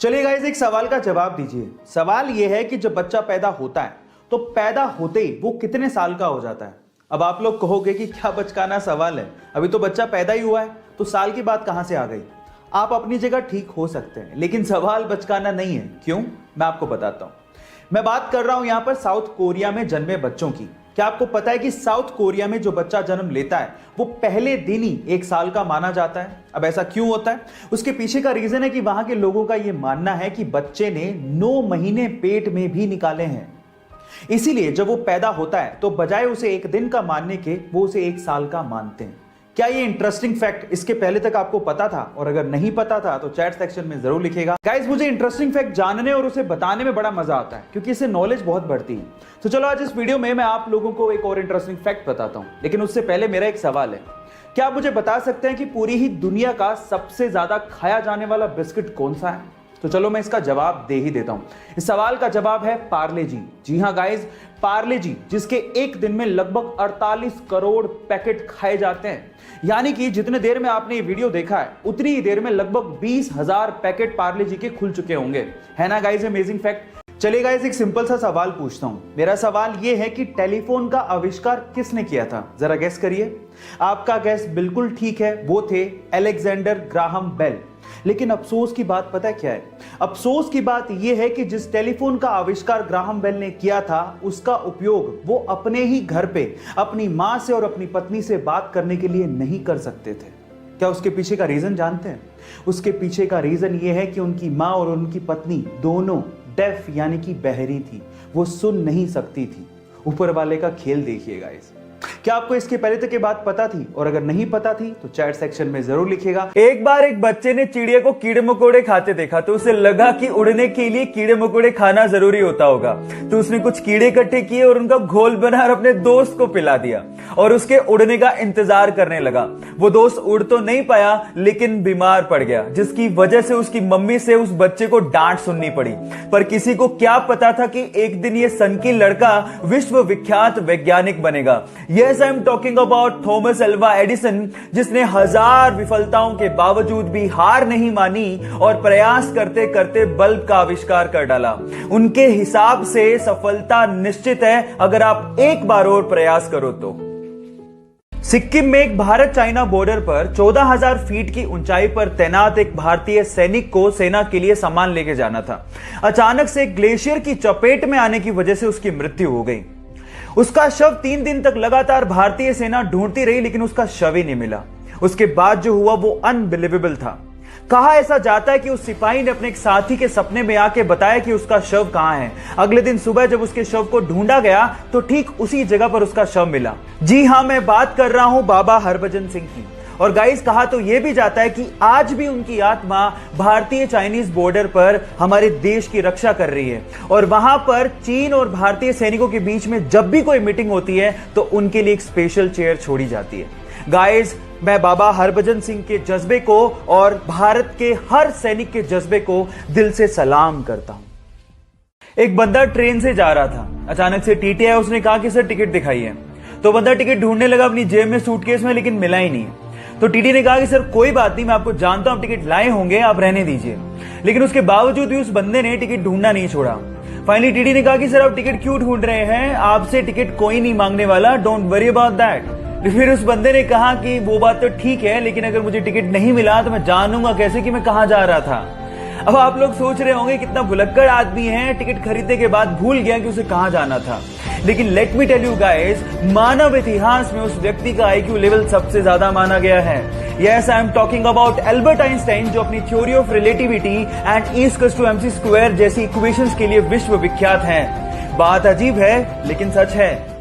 चलिए गाइस, एक सवाल का जवाब दीजिए। सवाल यह है कि जब बच्चा पैदा होता है तो पैदा होते ही वो कितने साल का हो जाता है। अब आप लोग कहोगे कि क्या बचकाना सवाल है, अभी तो बच्चा पैदा ही हुआ है तो साल की बात कहां से आ गई। आप अपनी जगह ठीक हो सकते हैं, लेकिन सवाल बचकाना नहीं है। क्यों, मैं आपको बताता हूं। मैं बात कर रहा हूं यहां पर साउथ कोरिया में जन्मे बच्चों की। क्या आपको पता है कि साउथ कोरिया में जो बच्चा जन्म लेता है वो पहले दिन ही 1 साल का माना जाता है। अब ऐसा क्यों होता है, उसके पीछे का रीजन है कि वहां के लोगों का यह मानना है कि बच्चे ने 9 महीने पेट में भी निकाले हैं। इसीलिए जब वो पैदा होता है तो बजाय उसे 1 दिन का मानने के वो उसे 1 साल का मानते हैं। क्या ये इंटरेस्टिंग फैक्ट इसके पहले तक आपको पता था? और अगर नहीं पता था तो चैट सेक्शन में जरूर लिखेगा। गाइस, मुझे इंटरेस्टिंग फैक्ट जानने और उसे बताने में बड़ा मजा आता है क्योंकि इससे नॉलेज बहुत बढ़ती है। तो चलो आज इस वीडियो में मैं आप लोगों को एक और इंटरेस्टिंग फैक्ट बताता हूं, लेकिन उससे पहले मेरा एक सवाल है। क्या आप मुझे बता सकते हैं कि पूरी ही दुनिया का सबसे ज्यादा खाया जाने वाला बिस्किट कौन सा है? तो चलो मैं इसका जवाब दे ही देता हूं। इस सवाल का जवाब है पार्ले जी। जी हां गाइस, पार्ले जी, जिसके एक दिन में लगभग 48 करोड़ पैकेट खाए जाते हैं। यानी कि जितने देर में आपने ये वीडियो देखा है उतनी ही देर में लगभग 20,000 पैकेट पार्ले जी के खुल चुके होंगे। है ना गाइस अमेजिंग फैक्ट। चलिए गाइस, एक सिंपल सा सवाल पूछता हूं। मेरा सवाल यह है कि टेलीफोन का आविष्कार किसने किया था? जरा गैस करिए। आपका गैस बिल्कुल ठीक है, वो थे अलेक्जेंडर ग्राहम बेल। लेकिन अफसोस की बात पता है क्या है? अफसोस की बात यह है कि जिस टेलीफोन का आविष्कार ग्राहम बेल ने किया था उसका उपयोग वो अपने ही घर पे अपनी मां से और अपनी पत्नी से बात करने के लिए नहीं कर सकते थे। क्या उसके पीछे का रीजन जानते हैं? उसके पीछे का रीजन यह है कि उनकी मां और उनकी पत्नी दोनों डेफ यानी कि बहरी थी, वो सुन नहीं सकती थी। ऊपर वाले का खेल देखिएगा। क्या आपको इसके पहले तक ये बात पता थी? और अगर नहीं पता थी तो चैट सेक्शन में जरूर लिखिएगा। एक बार एक बच्चे ने चिड़िया को कीड़े मकोड़े खाते देखा तो उसे लगा कि उड़ने के लिए कीड़े मकोड़े खाना जरूरी होता होगा। तो उसने कुछ कीड़े इकट्ठे किए और उनका घोल बनाकर अपने दोस्त को पिला दिया और उसके उड़ने का इंतजार करने लगा। वो दोस्त उड़ तो नहीं पाया लेकिन बीमार पड़ गया, जिसकी वजह से उसकी मम्मी से उस बच्चे को डांट सुननी पड़ी। पर किसी को क्या पता था कि एक दिन ये सनकी लड़का विश्व विख्यात वैज्ञानिक बनेगा। Yes, I am talking about Thomas Alva Edison, जिसने 1000 विफलताओं के बावजूद भी हार नहीं मानी और प्रयास करते करते बल्ब का आविष्कार कर डाला। उनके हिसाब से सफलता निश्चित है अगर आप एक बार और प्रयास करो तो। सिक्किम में एक भारत चाइना बॉर्डर पर 14,000 फीट की ऊंचाई पर तैनात एक भारतीय सैनिक को सेना के लिए सामान लेके जाना था। अचानक से ग्लेशियर की चपेट में आने की वजह से उसकी मृत्यु हो गई। उसका शव 3 दिन तक लगातार भारतीय सेना ढूंढती रही लेकिन उसका शव ही नहीं मिला। उसके बाद जो हुआ वो अनबिलीवेबल था। कहा ऐसा जाता है कि उस सिपाही ने अपने एक साथी के सपने में आके बताया कि उसका शव कहां है। अगले दिन सुबह जब उसके शव को ढूंढा गया तो ठीक उसी जगह पर उसका शव मिला। जी हां, मैं बात कर रहा हूं बाबा हरभजन सिंह की। और गाइस, कहा तो यह भी जाता है कि आज भी उनकी आत्मा भारतीय चाइनीज बॉर्डर पर हमारे देश की रक्षा कर रही है। और वहां पर चीन और भारतीय सैनिकों के बीच में जब भी कोई मीटिंग होती है तो उनके लिए एक स्पेशल चेयर छोड़ी जाती है। गाइस, मैं बाबा हरभजन सिंह के जज्बे को और भारत के हर सैनिक के जज्बे को दिल से सलाम करता हूं। एक बंदा ट्रेन से जा रहा था, अचानक से टीटी आया। उसने कहा कि सर टिकट दिखाइए। तो बंदा टिकट ढूंढने लगा अपनी जेब में, सूटकेस में, लेकिन मिला ही नहीं। तो टीटी ने कहा कि सर कोई बात नहीं, मैं आपको जानता हूं, टिकट लाए होंगे, आप रहने दीजिए। लेकिन उसके बावजूद भी उस बंदे ने टिकट ढूंढना नहीं छोड़ा। फाइनली टीटी ने कहा कि सर आप टिकट क्यों ढूंढ रहे हैं, आपसे टिकट कोई नहीं मांगने वाला, डोंट वरी अबाउट दैट। फिर उस बंदे ने कहा कि वो बात तो ठीक है, लेकिन अगर मुझे टिकट नहीं मिला तो मैं जानूंगा कैसे कि मैं कहां जा रहा था। अब आप लोग सोच रहे होंगे कितना भुलक्कड़ आदमी है, टिकट खरीदने के बाद भूल गया कि उसे कहां जाना था। लेकिन let me tell you guys, मानव इतिहास में उस व्यक्ति का IQ लेवल सबसे ज्यादा माना गया है। Yes, I am talking about Albert Einstein, जो अपनी theory of relativity and E=mc² जैसी इक्वेशंस के लिए विश्व विख्यात हैं। बात अजीब है लेकिन सच है।